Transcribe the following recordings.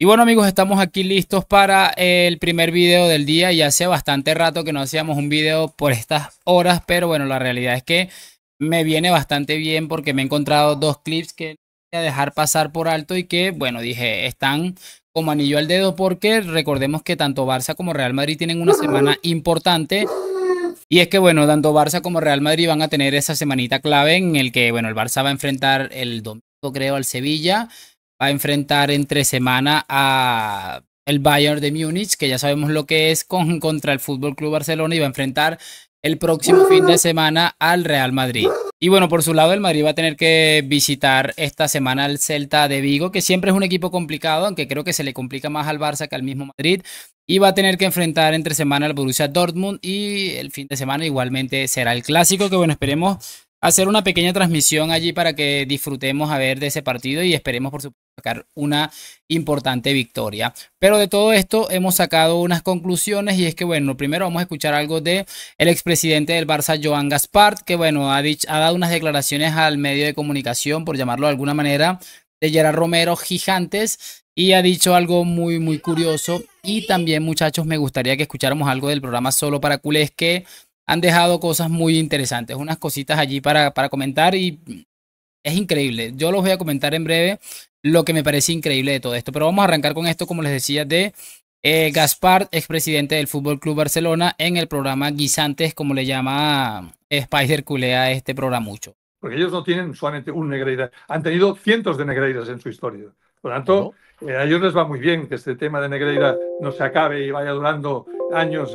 Y bueno amigos, estamos aquí listos para el primer video del día. Ya hace bastante rato que no hacíamos un video por estas horas, pero bueno, la realidad es que me viene bastante bien porque me he encontrado dos clips que voy a dejar pasar por alto y que, bueno, dije, están como anillo al dedo porque recordemos que tanto Barça como Real Madrid tienen una semana importante. Y es que, bueno, tanto Barça como Real Madrid van a tener esa semanita clave en el que, bueno, el Barça va a enfrentar el domingo, creo, al Sevilla. Va a enfrentar entre semana a el Bayern de Múnich, que ya sabemos lo que es, contra el Fútbol Club Barcelona, y va a enfrentar el próximo fin de semana al Real Madrid. Y bueno, por su lado, el Madrid va a tener que visitar esta semana al Celta de Vigo, que siempre es un equipo complicado, aunque creo que se le complica más al Barça que al mismo Madrid. Y va a tener que enfrentar entre semana al Borussia Dortmund y el fin de semana igualmente será el clásico, que bueno, esperemos hacer una pequeña transmisión allí para que disfrutemos a ver de ese partido y esperemos por supuesto sacar una importante victoria. Pero de todo esto hemos sacado unas conclusiones y es que bueno, primero vamos a escuchar algo de el expresidente del Barça, Joan Gaspart, que bueno, ha dado unas declaraciones al medio de comunicación, por llamarlo de alguna manera, de Gerard Romero gigantes. Y ha dicho algo muy curioso. Y también, muchachos, me gustaría que escucháramos algo del programa Solo para Culés, que han dejado cosas muy interesantes, unas cositas allí para comentar y es increíble. Yo los voy a comentar en breve lo que me parece increíble de todo esto. Pero vamos a arrancar con esto, como les decía, de Gaspar, expresidente del Fútbol Club Barcelona, en el programa Guisantes, como le llama Spider Culé a este programa mucho. Porque ellos no tienen solamente un Negreira, han tenido cientos de Negreiras en su historia. Por lo tanto, a ellos les va muy bien que este tema de Negreira no se acabe y vaya durando años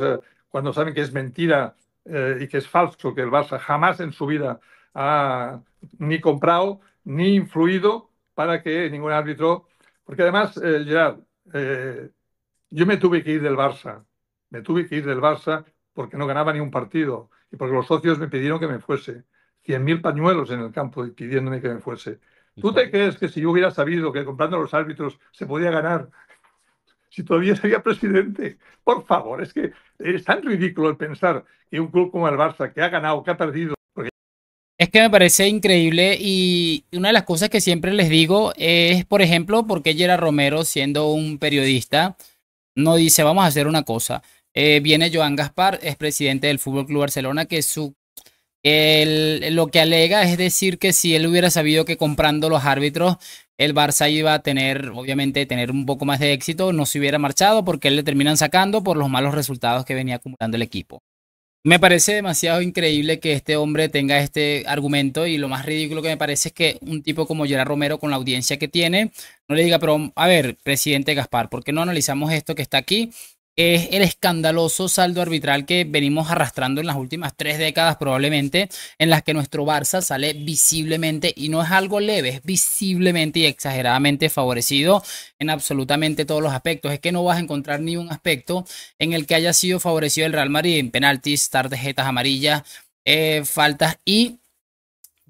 cuando saben que es mentira y que es falso, que el Barça jamás en su vida ha ni comprado ni influido para que ningún árbitro... Porque además, Gerard, yo me tuve que ir del Barça, porque no ganaba ni un partido y porque los socios me pidieron que me fuese. 100.000 pañuelos en el campo pidiéndome que me fuese. ¿Tú te crees que si yo hubiera sabido que comprando los árbitros se podía ganar, si todavía sería presidente? Por favor, es que es tan ridículo el pensar que un club como el Barça, que ha ganado, que ha perdido... Es que me parece increíble y una de las cosas que siempre les digo es, por ejemplo, por qué Gerard Romero, siendo un periodista, no dice vamos a hacer una cosa. Viene Joan Gaspar, es presidente del Fútbol Club Barcelona, que lo que alega es decir que si él hubiera sabido que comprando los árbitros el Barça iba a tener, obviamente, tener un poco más de éxito, no se hubiera marchado porque él le terminan sacando por los malos resultados que venía acumulando el equipo. Me parece demasiado increíble que este hombre tenga este argumento y lo más ridículo que me parece es que un tipo como Gerard Romero, con la audiencia que tiene, no le diga, pero a ver, presidente Gaspar, ¿por qué no analizamos esto que está aquí? Es el escandaloso saldo arbitral que venimos arrastrando en las últimas 3 décadas probablemente, en las que nuestro Barça sale visiblemente, y no es algo leve, es visiblemente y exageradamente favorecido en absolutamente todos los aspectos. Es que no vas a encontrar ni un aspecto en el que haya sido favorecido el Real Madrid en penaltis, tarjetas amarillas, faltas, y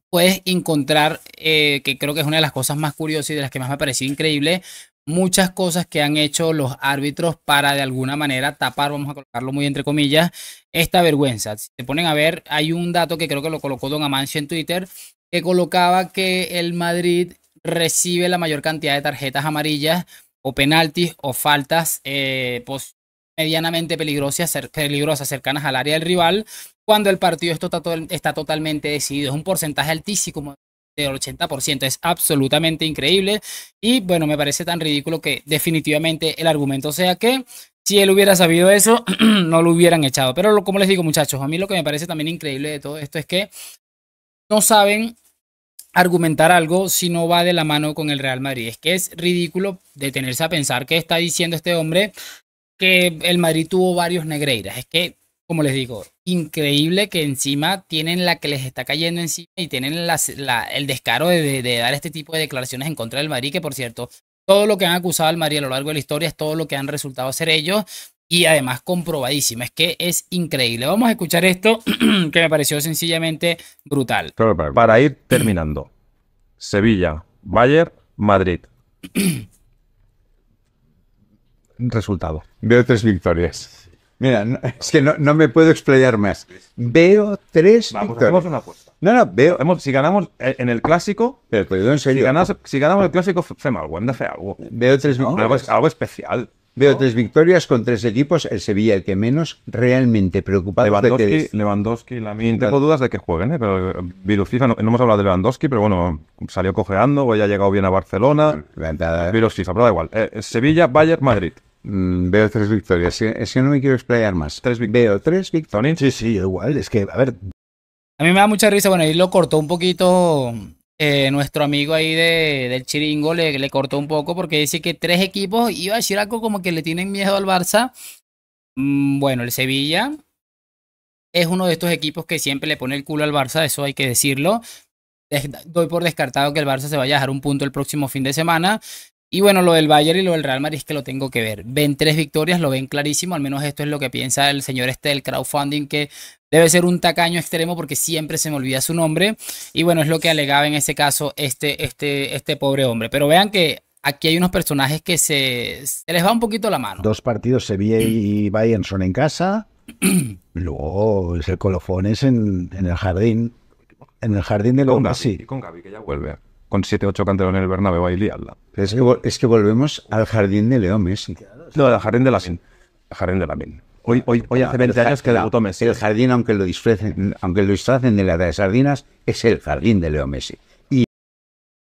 puedes encontrar, que creo que es una de las cosas más curiosas y de las que más me ha parecido increíble, muchas cosas que han hecho los árbitros para de alguna manera tapar, vamos a colocarlo muy entre comillas, esta vergüenza. Si se ponen a ver, hay un dato que creo que lo colocó Don Amancio en Twitter, que colocaba que el Madrid recibe la mayor cantidad de tarjetas amarillas o penaltis o faltas medianamente peligrosas cercanas al área del rival, cuando el partido está totalmente decidido. Es un porcentaje altísimo del 80%, es absolutamente increíble. Y bueno, me parece tan ridículo que definitivamente el argumento sea que si él hubiera sabido eso, no lo hubieran echado. Pero como les digo, muchachos, a mí lo que me parece también increíble de todo esto es que no saben argumentar algo si no va de la mano con el Real Madrid. Es que es ridículo detenerse a pensar que está diciendo este hombre que el Madrid tuvo varios Negreiras. Es que, como les digo, increíble que encima tienen la que les está cayendo encima y tienen el descaro de dar este tipo de declaraciones en contra del Madrid, que por cierto, todo lo que han acusado al Madrid a lo largo de la historia es todo lo que han resultado ser ellos y además comprobadísimo. Es que es increíble. Vamos a escuchar esto que me pareció sencillamente brutal. Para ir terminando. Sevilla, Bayern, Madrid. Resultado. Veo 3 victorias. Mira, es que no me puedo explayar más. Veo 3 victorias. Hacemos una apuesta. No, veo. Si ganamos en el clásico, Pero te lo digo en si serio. ganamos el clásico, fem algo, hem de fer algo. Veo tres Algo, victorias. algo especial. Veo tres victorias con tres equipos. El Sevilla, el que menos realmente preocupado Lewandowski, Lamine. Tengo dudas de que jueguen, pero Virus FIFA, no hemos hablado de Lewandowski, pero bueno, salió cojeando, hoy ha llegado bien a Barcelona. Virus FIFA, pero da igual. Sevilla, Bayern, Madrid. Veo tres victorias. Es que no me quiero explayar más. Veo tres victorias. Tony. Sí, igual. Es que, a ver, A mí me da mucha risa, bueno, ahí lo cortó un poquito nuestro amigo ahí del Chiringo, le cortó un poco porque dice que tres equipos, iba a decir algo como que le tienen miedo al Barça. Bueno, el Sevilla es uno de estos equipos que siempre le pone el culo al Barça, eso hay que decirlo. Doy por descartado que el Barça se vaya a dejar un punto el próximo fin de semana. Y bueno, lo del Bayern y lo del Real Madrid es que lo tengo que ver. Ven tres victorias, lo ven clarísimo, al menos esto es lo que piensa el señor del crowdfunding, que debe ser un tacaño extremo porque siempre se me olvida su nombre. Y bueno, es lo que alegaba en ese caso este pobre hombre. Pero vean que aquí hay unos personajes que se les va un poquito la mano. 2 partidos, Sevilla y Bayern son en casa. Luego el colofón es en el jardín. En el jardín de Con Leo Gavi, Messi. y con Gavi, que ya vuelve. Con 7-8 canterones en el Bernabéu ahí liarla. Es que volvemos al jardín de Leo Messi. No, el jardín de Lamine. El jardín de Lamine. Hoy hace 20 años que debutó Messi. El jardín, aunque lo disfracen de la de sardinas, es el jardín de Leo Messi.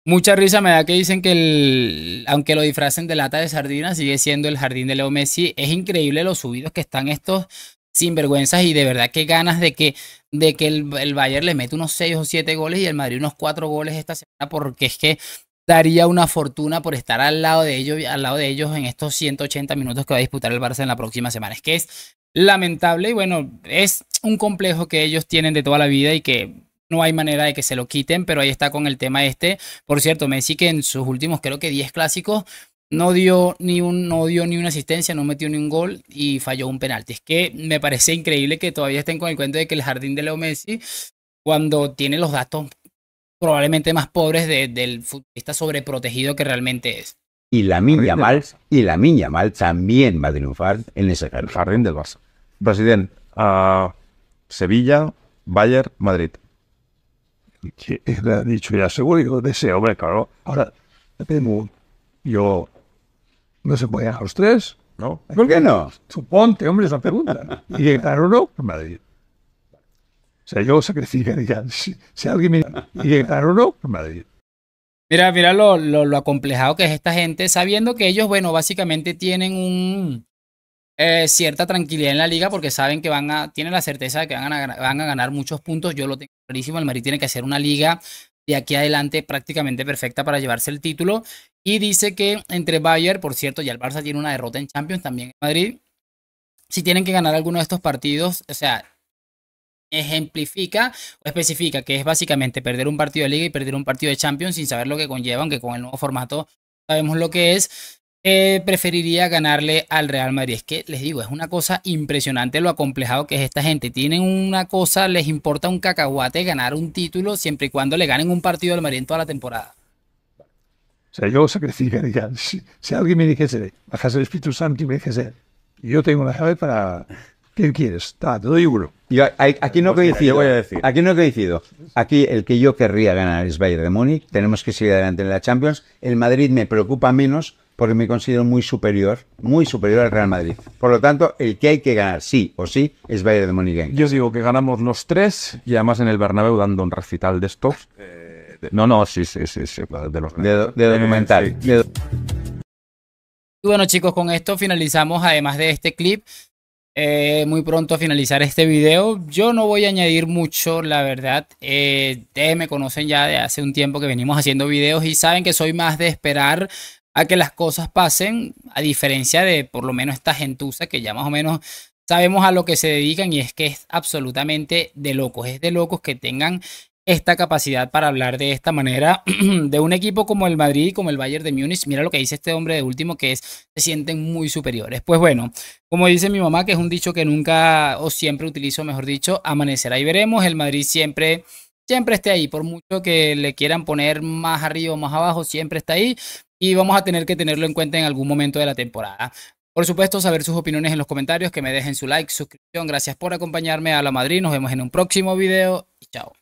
Mucha risa me da que dicen que aunque lo disfracen de lata de sardinas, sigue siendo el jardín de Leo Messi. Es increíble los subidos que están estos sinvergüenzas y de verdad que ganas de que el Bayern le mete unos 6 o 7 goles y el Madrid unos 4 goles esta semana, porque es que daría una fortuna por estar al lado de ellos en estos 180 minutos que va a disputar el Barça en la próxima semana. Es que es lamentable y bueno, es un complejo que ellos tienen de toda la vida y que no hay manera de que se lo quiten, pero ahí está con el tema este. Por cierto, Messi, que en sus últimos creo que 10 clásicos no dio ni una asistencia, no metió ni un gol y falló un penalti. Es que me parece increíble que todavía estén con el cuento de que el jardín de Leo Messi, cuando tiene los datos probablemente más pobres del futbolista sobreprotegido que realmente es. Y Lamine Yamal también va a triunfar en ese El jardín. jardín del Barça. President, Sevilla, Bayern, Madrid. Que le ha dicho ya, seguro de ese hombre, claro. Ahora, yo no se puede a los tres, ¿No? ¿Por qué no? suponte, hombre, es la pregunta. Y llegar o no, Madrid. O sea, yo sacrificaría, si alguien me llegar o no, Madrid. Mira lo acomplejado que es esta gente, sabiendo que ellos, bueno, básicamente tienen cierta tranquilidad en la liga porque saben que tienen la certeza de que van a ganar muchos puntos. Yo lo tengo clarísimo, el Madrid tiene que hacer una liga de aquí adelante prácticamente perfecta para llevarse el título. Y dice que entre Bayern, por cierto, ya el Barça tiene una derrota en Champions, también en Madrid. Si tienen que ganar alguno de estos partidos, o sea, ejemplifica o especifica que es básicamente perder un partido de liga y perder un partido de Champions sin saber lo que conlleva, aunque con el nuevo formato sabemos lo que es. Preferiría ganarle al Real Madrid. Es que les digo, es una cosa impresionante lo acomplejado que es esta gente. Tienen una cosa, les importa un cacahuate ganar un título siempre y cuando le ganen un partido al Madrid en toda la temporada. O sea, yo sacrificaría, si alguien me dijese, bajas el Espíritu Santo y me dijese, yo tengo la llave para, ¿qué quieres? Te doy uno. Aquí no Pues mira, yo coincido. voy a decir. Aquí no coincido. Aquí el que yo querría ganar es Bayern de Múnich. Tenemos que seguir adelante en la Champions. El Madrid me preocupa menos porque me considero muy superior al Real Madrid. Por lo tanto, el que hay que ganar sí o sí es Bayern de Múnich. Yo os digo que ganamos los tres y además en el Bernabéu dando un recital de estos. No, sí, de los De documental. sí. Y bueno, chicos, con esto finalizamos, además de este clip, muy pronto a finalizar este video. Yo no voy a añadir mucho, la verdad. Ustedes me conocen ya de hace un tiempo que venimos haciendo videos y saben que soy más de esperar a que las cosas pasen, a diferencia de por lo menos esta gentuza que ya más o menos sabemos a lo que se dedican, y es que es absolutamente de locos. Es de locos que tengan esta capacidad para hablar de esta manera de un equipo como el Madrid, como el Bayern de Múnich. Mira lo que dice este hombre de último, que se sienten muy superiores. Pues bueno, como dice mi mamá, que es un dicho que nunca o siempre utilizo, mejor dicho, amanecerá y veremos. El Madrid siempre esté ahí, por mucho que le quieran poner más arriba o más abajo, siempre está ahí y vamos a tener que tenerlo en cuenta en algún momento de la temporada. Por supuesto, saber sus opiniones en los comentarios, que me dejen su like, suscripción. Gracias por acompañarme a La Madrid. Nos vemos en un próximo video y chao.